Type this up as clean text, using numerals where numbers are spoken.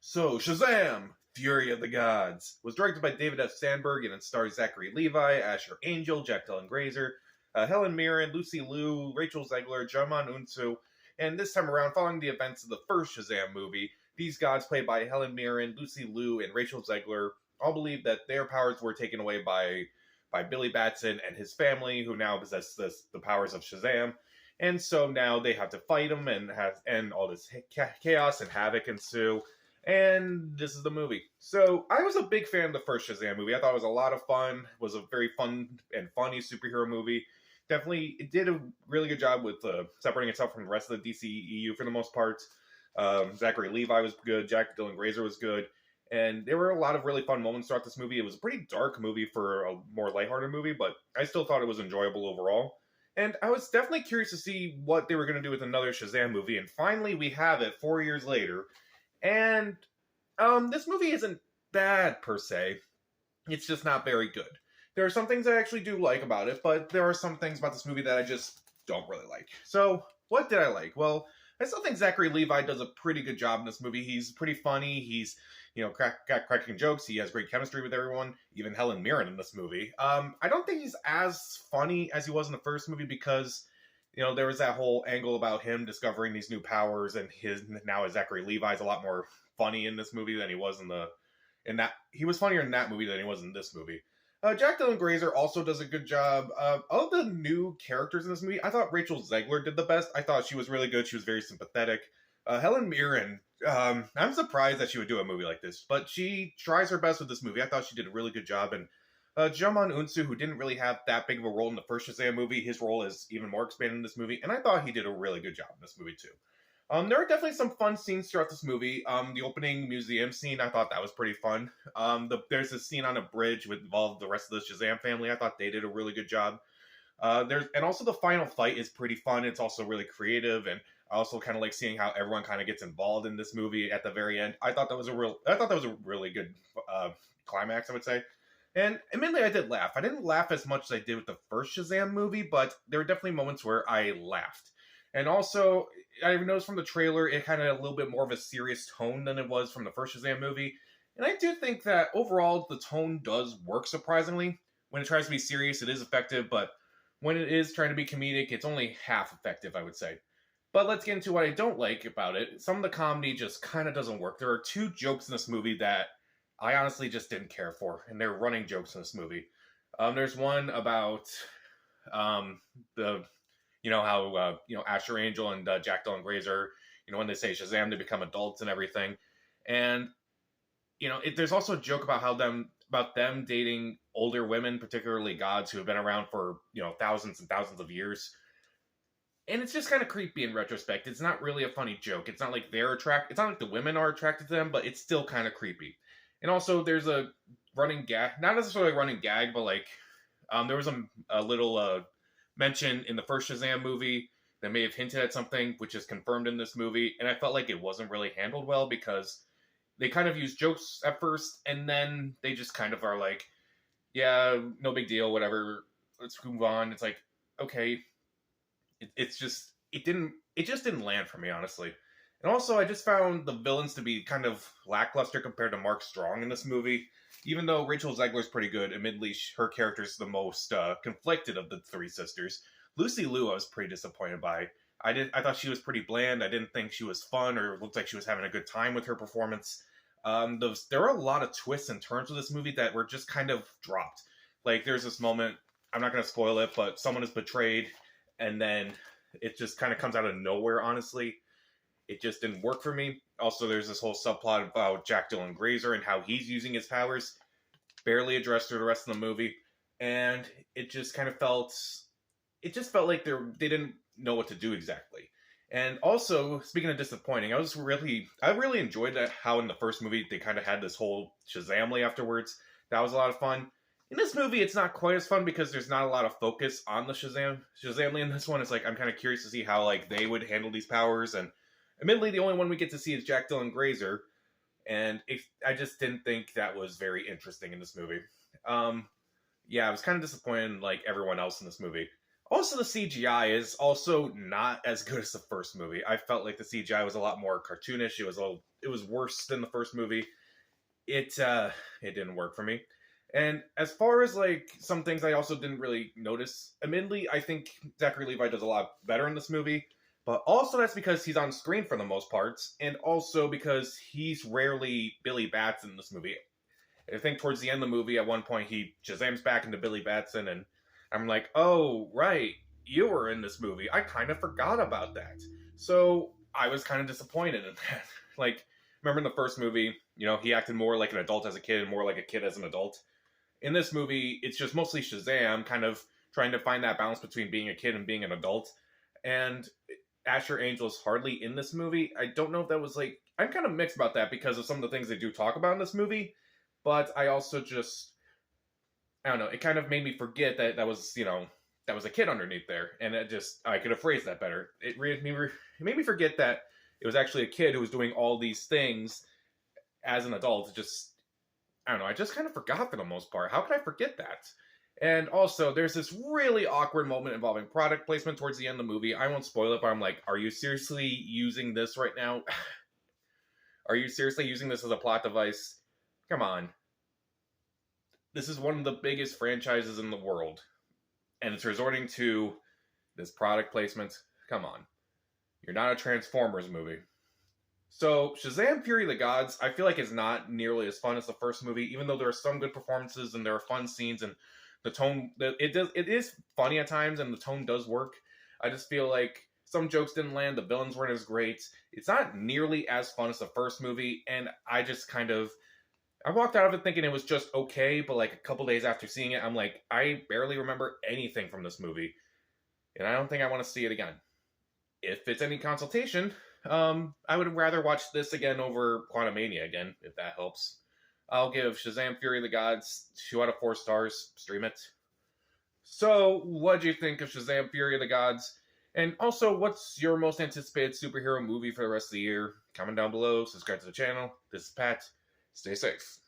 So, Shazam! Fury of the Gods was directed by David F. Sandberg and it stars Zachary Levi, Asher Angel, Jack Dylan Grazer, Helen Mirren, Lucy Liu, Rachel Zegler, Jaman Unsu, and this time around, following the events of the first Shazam movie, these gods, played by Helen Mirren, Lucy Liu, and Rachel Zegler, all believe that their powers were taken away by Billy Batson and his family, who now possess the powers of Shazam. And so now they have to fight him, and all this chaos and havoc ensue. And this is the movie. So I was a big fan of the first Shazam movie. I thought it was a lot of fun. It was a very fun and funny superhero movie. Definitely, it did a really good job with separating itself from the rest of the DCEU for the most part. Zachary Levi was good. Jack Dylan Grazer was good. And there were a lot of really fun moments throughout this movie. It was a pretty dark movie for a more lighthearted movie, but I still thought it was enjoyable overall. And I was definitely curious to see what they were going to do with another Shazam movie. And finally, we have it 4 years later. And this movie isn't bad, per se. It's just not very good. There are some things I actually do like about it, but there are some things about this movie that I just don't really like. So, what did I like? Well, I still think Zachary Levi does a pretty good job in this movie. He's pretty funny. He's, cracking jokes. He has great chemistry with everyone, even Helen Mirren in this movie. I don't think he's as funny as he was in the first movie because, there was that whole angle about him discovering these new powers, and now Zachary Levi's a lot more funny in this movie than he was he was funnier in that movie than he was in this movie. Jack Dylan Grazer also does a good job. Of the new characters in this movie, I thought Rachel Zegler did the best. I thought she was really good. She was very sympathetic. Helen Mirren, I'm surprised that she would do a movie like this, but she tries her best with this movie. I thought she did a really good job. And Jaman Unsu, who didn't really have that big of a role in the first Shazam movie, his role is even more expanded in this movie, and I thought he did a really good job in this movie too. There are definitely some fun scenes throughout this movie. The opening museum scene, I thought that was pretty fun. There's a scene on a bridge with involved the rest of the Shazam family. I thought they did a really good job. And also the final fight is pretty fun. It's also really creative, and I also kind of like seeing how everyone kind of gets involved in this movie at the very end. I thought that was a really good climax, I would say. And admittedly, I did laugh. I didn't laugh as much as I did with the first Shazam movie, but there were definitely moments where I laughed. And also, I noticed from the trailer, it kind of had a little bit more of a serious tone than it was from the first Shazam movie. And I do think that overall, the tone does work surprisingly. When it tries to be serious, it is effective, but when it is trying to be comedic, it's only half effective, I would say. But let's get into what I don't like about it. Some of the comedy just kind of doesn't work. There are two jokes in this movie that I honestly just didn't care for, and they're running jokes in this movie. There's one about how Asher Angel and Jack Dylan Grazer, when they say Shazam, they become adults and everything. And there's also a joke about them dating older women, particularly gods who have been around for thousands and thousands of years. And it's just kind of creepy in retrospect. It's not really a funny joke. It's not like it's not like the women are attracted to them, but it's still kind of creepy. And also, there's a running gag, not necessarily a running gag, but there was a little mention in the first Shazam movie that may have hinted at something, which is confirmed in this movie. And I felt like it wasn't really handled well because they kind of used jokes at first, and then they just kind of are like, yeah, no big deal, whatever, let's move on. It's like, okay, it just didn't land for me, honestly. And also, I just found the villains to be kind of lackluster compared to Mark Strong in this movie. Even though Rachel Zegler's pretty good, admittedly, her character's the most conflicted of the three sisters. Lucy Liu, I was pretty disappointed by. I thought she was pretty bland. I didn't think she was fun or looked like she was having a good time with her performance. There were a lot of twists and turns with this movie that were just kind of dropped. Like, there's this moment, I'm not going to spoil it, but someone is betrayed, and then it just kind of comes out of nowhere, honestly. It just didn't work for me. Also, there's this whole subplot about Jack Dylan Grazer and how he's using his powers. Barely addressed through the rest of the movie. And it just kind of felt like they didn't know what to do exactly. And also, speaking of disappointing, I really enjoyed how in the first movie they kind of had this whole Shazamly afterwards. That was a lot of fun. In this movie, it's not quite as fun because there's not a lot of focus on the Shazamly in this one. It's like, I'm kind of curious to see how they would handle these powers, and admittedly, the only one we get to see is Jack Dylan Grazer, and I just didn't think that was very interesting in this movie. I was kind of disappointed like everyone else in this movie. Also, the CGI is also not as good as the first movie. I felt like the CGI was a lot more cartoonish. It was worse than the first movie. It didn't work for me. And as far as like some things I also didn't really notice, admittedly, I think Zachary Levi does a lot better in this movie. But also that's because he's on screen for the most parts, and also because he's rarely Billy Batson in this movie. I think towards the end of the movie, at one point, he Shazam's back into Billy Batson, and I'm like, oh, right, you were in this movie. I kind of forgot about that. So I was kind of disappointed in that. Like, remember in the first movie, he acted more like an adult as a kid and more like a kid as an adult. In this movie, it's just mostly Shazam kind of trying to find that balance between being a kid and being an adult. And Asher Angel is hardly in this movie. I don't know if that was like, I'm kind of mixed about that because of some of the things they do talk about in this movie. But I also just, I don't know, it kind of made me forget that that was, that was a kid underneath there. And I could have phrased that better. It made me forget that it was actually a kid who was doing all these things as an adult. I don't know, I just kind of forgot for the most part. How could I forget that? And also, there's this really awkward moment involving product placement towards the end of the movie. I won't spoil it, but I'm like, are you seriously using this right now? Are you seriously using this as a plot device? Come on. This is one of the biggest franchises in the world, and it's resorting to this product placement. Come on. You're not a Transformers movie. So, Shazam! Fury of the Gods, I feel like is not nearly as fun as the first movie, even though there are some good performances and there are fun scenes and the tone, it is funny at times and the tone does work. I just feel like some jokes didn't land, the villains weren't as great. It's not nearly as fun as the first movie, and I walked out of it thinking it was just okay, but like a couple days after seeing it, I'm like, I barely remember anything from this movie, and I don't think I want to see it again. If it's any consultation, I would rather watch this again over Quantumania again, if that helps. I'll give Shazam! Fury of the Gods 2 out of 4 stars. Stream it. So, what do you think of Shazam! Fury of the Gods? And also, what's your most anticipated superhero movie for the rest of the year? Comment down below, subscribe to the channel. This is Pat. Stay safe.